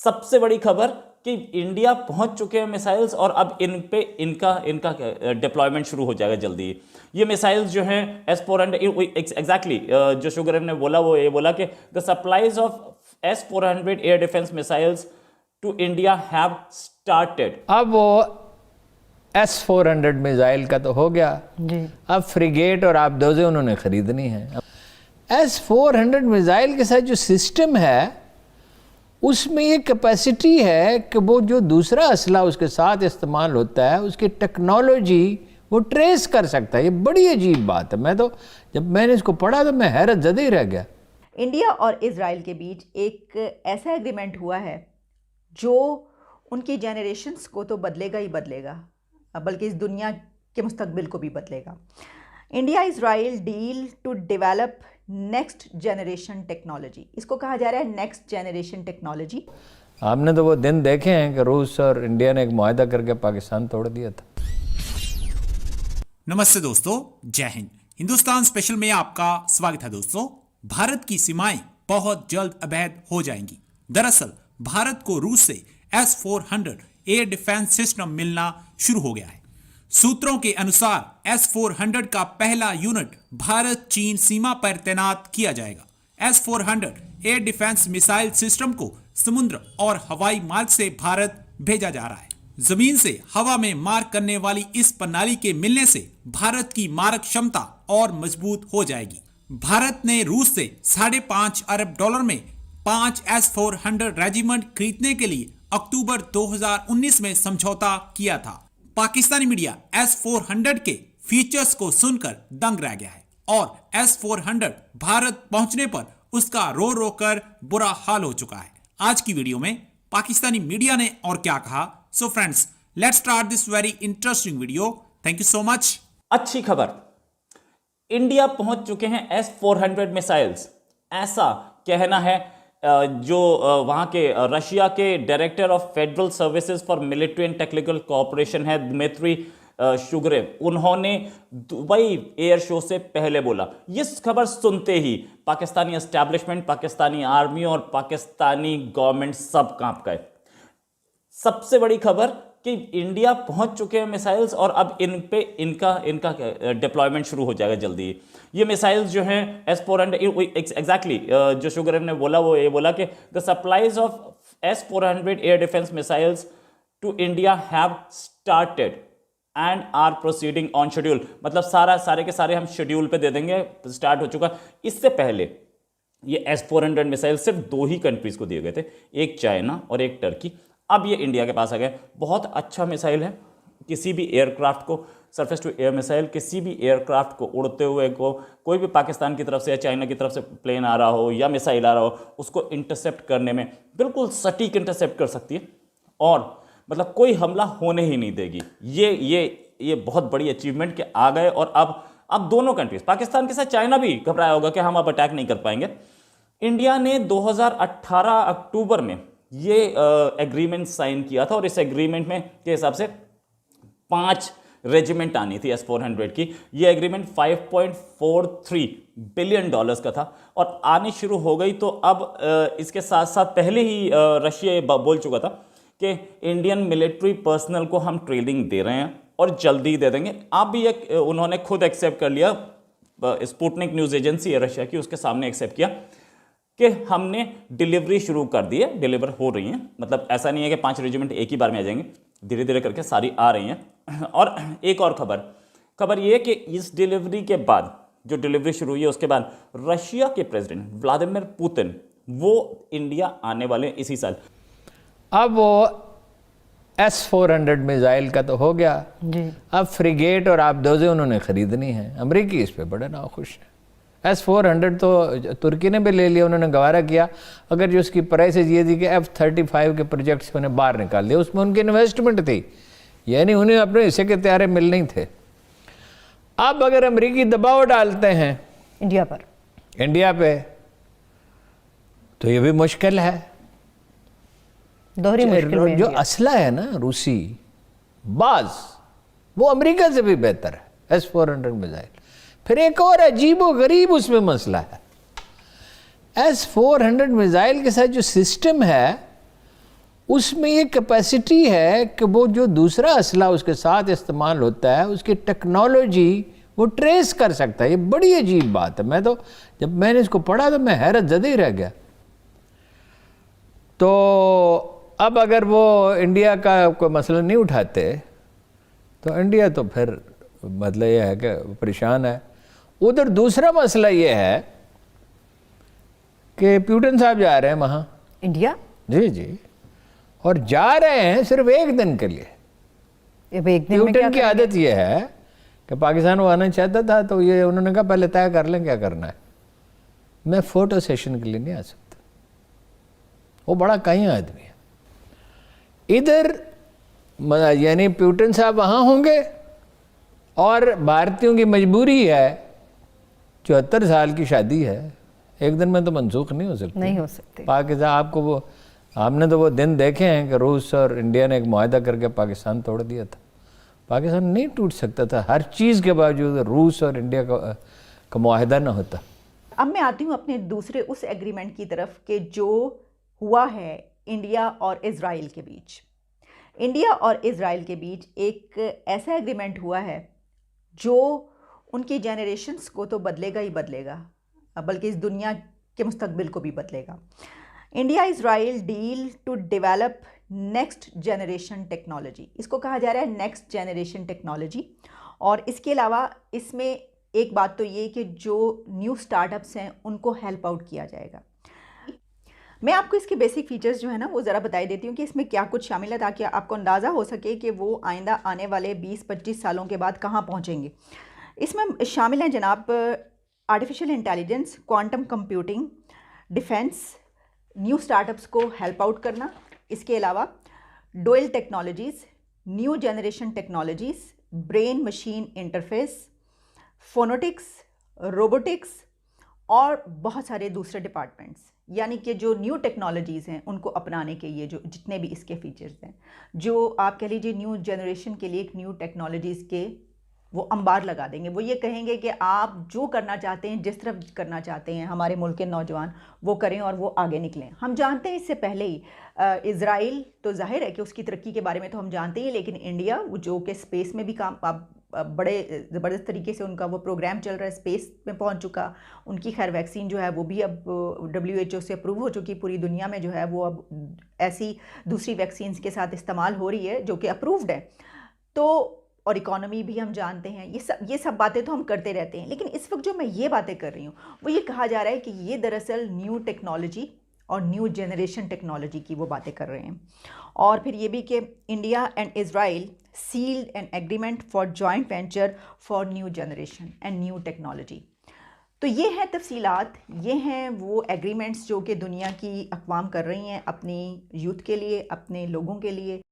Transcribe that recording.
सबसे बड़ी खबर कि इंडिया पहुंच चुके हैं मिसाइल्स और अब इन पे इनका इनका डिप्लॉयमेंट शुरू हो जाएगा जल्दी ही। ये मिसाइल्स जो हैं S-400 एग्जैक्टली जो शुगरेव ने बोला वो ये बोला कि the supplies of S-400 air defence missiles to India have started. अब वो S-400 मिसाइल का तो हो गया जी। अब फ्रिगेट और आबदोज़े उन्होंने खरीदनी है। S-400 मिसाइल के साथ जो सिस्टम है उसमें ये कैपेसिटी है कि वो जो दूसरा असला उसके साथ इस्तेमाल होता है उसकी टेक्नोलॉजी वो ट्रेस कर सकता है। ये बड़ी अजीब बात है। मैं तो जब मैंने इसको पढ़ा तो मैं हैरत ज़दे ही रह गया। इंडिया और इजराइल के बीच एक ऐसा एग्रीमेंट हुआ है जो उनकी जनरेशन्स को तो बदलेगा ही बदलेगा, बल्कि इस दुनिया के मुस्तकबिल को भी बदलेगा। India Israel deal to develop next generation technology, इसको कहा जा रहा है नेक्स्ट जनरेशन टेक्नोलॉजी। आपने तो वो दिन देखे हैं कि रूस और इंडिया ने एक मुआहदा करके पाकिस्तान तोड़ दिया था। नमस्ते दोस्तों, जय हिंद। हिंदुस्तान स्पेशल में आपका स्वागत है। दोस्तों, भारत की सीमाएं बहुत जल्द अवैध हो जाएंगी। दरअसल भारत को रूस से S-400 एयर डिफेंस सिस्टम मिलना शुरू हो गया है। सूत्रों के अनुसार S-400 का पहला यूनिट भारत चीन सीमा पर तैनात किया जाएगा। S-400 air defence missile system को समुद्र और हवाई मार्ग से भारत भेजा जा रहा है। जमीन से हवा में मार करने वाली इस प्रणाली के मिलने से भारत की मारक क्षमता और मजबूत हो जाएगी। भारत ने रूस से $5.5 अरब में 5 S-400 रेजिमेंट खरीदने के लिए अक्टूबर 2019 में समझौता किया था। पाकिस्तानी मीडिया S-400 के फीचर्स को सुनकर दंग रह गया है और S-400 भारत पहुंचने पर उसका रो रो कर बुरा हाल हो चुका है। आज की वीडियो में पाकिस्तानी मीडिया ने और क्या कहा, so friends let's start this very interesting video. Thank you so much. अच्छी खबर, इंडिया पहुंच चुके हैं S-400 मिसाइल्स, ऐसा कहना है जो वहाँ के रशिया के director of federal services for military and technical cooperation है दमित्री शुगरेव। उन्होंने दुबई एयर शो से पहले बोला। ये खबर सुनते ही पाकिस्तानी एस्टैब्लिशमेंट, पाकिस्तानी आर्मी और पाकिस्तानी गवर्नमेंट सब कांप गए। सबसे बड़ी खबर कि इंडिया पहुंच चुके हैं मिसाइल्स और अब इन पे इनका डिप्लॉयमेंट शुरू हो जाएगा जल्दी ही। ये मिसाइल्स जो हैं S-400 एग्जैक्टली जो शुगरेव ने बोला वो ये बोला कि the supplies of S-400 air defence missiles to India have started and are proceeding on schedule. मतलब सारे के सारे हम शेड्यूल पे दे देंगे, स्टार्ट हो चुका। इससे पहले ये S-400 मिसाइल सिर्फ 2 ही कंट्रीज को दिए गए थे, एक चाइना और एक टर्की। अब ये इंडिया के पास आ गए। बहुत अच्छा मिसाइल है। किसी भी एयरक्राफ्ट को, सरफेस टू एयर मिसाइल, किसी भी एयरक्राफ्ट को उड़ते हुए को, कोई भी पाकिस्तान की तरफ से या चाइना की तरफ से प्लेन आ रहा हो या मिसाइल आ रहा हो, उसको इंटरसेप्ट करने में बिल्कुल सटीक इंटरसेप्ट कर सकती है और मतलब कोई हमला होने ही नहीं देगी। ये बहुत बड़ी अचीवमेंट के आ गए। और अब दोनों कंट्रीज, पाकिस्तान के साथ चाइना भी घबराया होगा कि हम अब अटैक नहीं कर पाएंगे। इंडिया ने 2018 अक्टूबर में ये एग्रीमेंट साइन किया था और इस एग्रीमेंट में के हिसाब से 5 रेजिमेंट आनी थी S-400 की। ये एग्रीमेंट $5.43 बिलियन का था और आनी शुरू हो गई। तो अब इसके साथ साथ पहले ही रशिया बोल चुका था कि इंडियन मिलिट्री पर्सनल को हम ट्रेनिंग दे रहे हैं और जल्दी दे देंगे। आप भी उन्होंने खुद एक्सेप्ट कर लिया, स्पुतनिक न्यूज़ एजेंसी है रशिया की, उसके सामने एक्सेप्ट किया कि हमने डिलीवरी शुरू कर दी है, डिलीवर हो रही हैं। मतलब ऐसा नहीं है कि 5 रेजिमेंट एक ही बार में आ जाएंगे, धीरे धीरे करके सारी आ रही हैं। और एक और खबर ये है कि इस डिलीवरी के बाद, जो डिलीवरी शुरू हुई है उसके बाद रशिया के प्रेसिडेंट व्लादिमीर पुतिन वो इंडिया आने वाले इसी साल। अब वो S-400 मिसाइल का तो हो गया जी। अब फ्रिगेट और आबदोज़े उन्होंने खरीदनी है। अमेरिकी इस पे बड़े नाखुश है। S-400 तो तुर्की ने भी ले लिया, उन्होंने गवारा किया। अगर जो उसकी प्राइसेज ये थी कि F-35 के प्रोजेक्ट से उन्हें बाहर निकाल दिया, उसमें उनकी इन्वेस्टमेंट थी, यानी उन्हें अपने हिस्से के त्यारे मिल नहीं थे। अब अगर अमेरिकी दबाव डालते हैं इंडिया पे तो ये भी मुश्किल है, दोहरी मुश्किल में। जो असला है ना रूसी बाज, वो अमेरिका से भी बेहतर है S-400 मिसाइल। फिर एक और अजीबो गरीब उसमें मसला है। S-400 मिसाइल के साथ जो सिस्टम है उसमें ये कैपेसिटी है कि वो जो दूसरा असला उसके साथ इस्तेमाल होता है उसकी टेक्नोलॉजी वो ट्रेस कर सकता है। ये बड़ी अजीब बात है। मैं तो जब मैंने इसको पढ़ा तो मैं हैरत ज़दे ही रह गया। तो अब अगर वो इंडिया का कोई मसला नहीं उठाते तो इंडिया तो फिर मतलब ये है कि परेशान है। उधर दूसरा मसला ये है कि पुतिन साहब जा रहे हैं वहाँ इंडिया। जी जी, और जा रहे हैं सिर्फ एक दिन के लिए। अब एक दिन में क्या पुतिन की करेंगे? आदत ये है कि पाकिस्तान वो आना चाहता था तो ये उन्होंने कहा पहले तय कर लें क्या करना है। मैं फोटो सेशन के लिए नहीं आ सकता। वो बड़ा कहीं आदमी है। इधर यानी पुतिन साहब वहाँ होंगे और भारतीयों की मजबूरी है, 74 साल की शादी है, एक दिन में तो मनसूख नहीं हो सकती। नहीं हो सकते। पाकिस्तान आपको वो आपने तो वो दिन देखे हैं कि रूस और इंडिया ने एक मुआहदा करके पाकिस्तान तोड़ दिया था। पाकिस्तान नहीं टूट सकता था, हर चीज़ के बावजूद रूस और इंडिया का मुआहदा ना होता। अब मैं आती हूँ अपने दूसरे उस एग्रीमेंट की तरफ कि जो हुआ है इंडिया और इज़राइल के बीच। इंडिया और इज़राइल के बीच एक ऐसा एग्रीमेंट हुआ है जो उनकी जनरेशन्स को तो बदलेगा ही बदलेगा, बल्कि इस दुनिया के मुस्तकबिल को भी बदलेगा। India Israel deal to develop next generation technology, इसको कहा जा रहा है नेक्स्ट जनरेशन टेक्नोलॉजी। और इसके अलावा इसमें एक बात तो ये कि जो न्यू स्टार्टअप्स हैं उनको हेल्प आउट किया जाएगा। मैं आपको इसके बेसिक फीचर्स जो है ना वो ज़रा बताई देती हूँ कि इसमें क्या कुछ शामिल है, ताकि आपको अंदाज़ा हो सके कि वो आइंदा आने वाले 20-25 सालों के बाद कहाँ पहुँचेंगे। इसमें शामिल हैं जनाब artificial intelligence, quantum computing, defence, new startups को हेल्प आउट करना। इसके अलावा dual technologies, new generation technologies, brain machine interface, photonics, robotics और बहुत सारे दूसरे डिपार्टमेंट्स। यानी कि जो न्यू टेक्नोलॉजीज़ हैं उनको अपनाने के ये जो जितने भी इसके फीचर्स हैं, जो आप कह लीजिए न्यू जनरेशन के लिए एक न्यू टेक्नोलॉजीज़ के वो अंबार लगा देंगे। वो ये कहेंगे कि आप जो करना चाहते हैं, जिस तरफ करना चाहते हैं हमारे मुल्क के नौजवान वो करें और वो आगे निकलें। हम जानते हैं इससे पहले ही इज़राइल तो जाहिर है कि उसकी तरक्की के बारे में तो हम जानते ही हैं, लेकिन इंडिया जो कि स्पेस में भी काम बड़े ज़बरदस्त तरीके से उनका वो प्रोग्राम चल रहा है, स्पेस में पहुंच चुका। उनकी खैर वैक्सीन जो है वो भी अब WHO से अप्रूव हो चुकी, पूरी दुनिया में जो है वो अब ऐसी दूसरी वैक्सीन्स के साथ इस्तेमाल हो रही है जो कि अप्रूव्ड है। तो और इकॉनमी भी हम जानते हैं, ये सब बातें तो हम करते रहते हैं। लेकिन इस वक्त जो मैं ये बातें कर रही हूँ वो ये कहा जा रहा है कि ये दरअसल न्यू टेक्नोलॉजी और न्यू जनरेशन टेक्नोलॉजी की वो बातें कर रहे हैं। और फिर ये भी कि India and Israel sealed an agreement for joint venture for new generation and new technology. तो ये हैं तफसीलात, ये हैं वो एग्रीमेंट्स जो कि दुनिया की अक़वाम कर रही हैं अपनी यूथ के लिए, अपने लोगों के लिए।